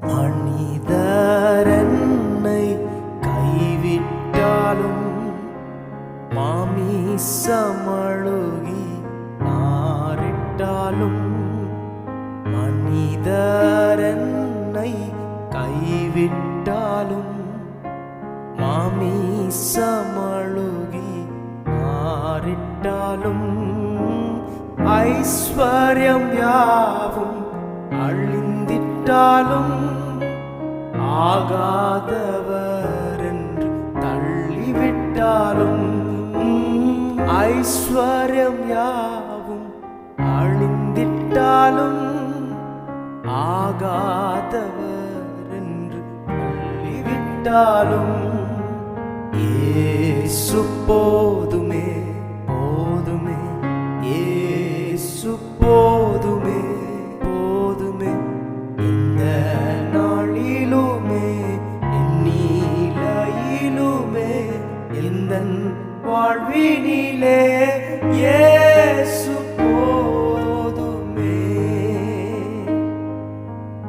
மனிதர் என்னை கைவிட்டாலும் மாமிசமழுகி நாரிட்டாலும், மனிதர் என்னை கைவிட்டாலும் மாமிசமழுகி நாரிட்டாலும், ஐஸ்வர்யம் யாவும் அழிந்திட்டாலும் ஆகாதவர் என்று தள்ளிவிட்டாலும், ஐஸ்வர்யம் யாவும் அழிந்திட்டாலும் ஆகாதவர் என்று தள்ளிவிட்டாலும், இயேசு போதுமே போதுமே, இயேசு போதுமே போதுமே, இந்த நாளிலுமே எந்நிலையிலுமே எந்தன் வாழ்வினிலே இயேசு போதுமே.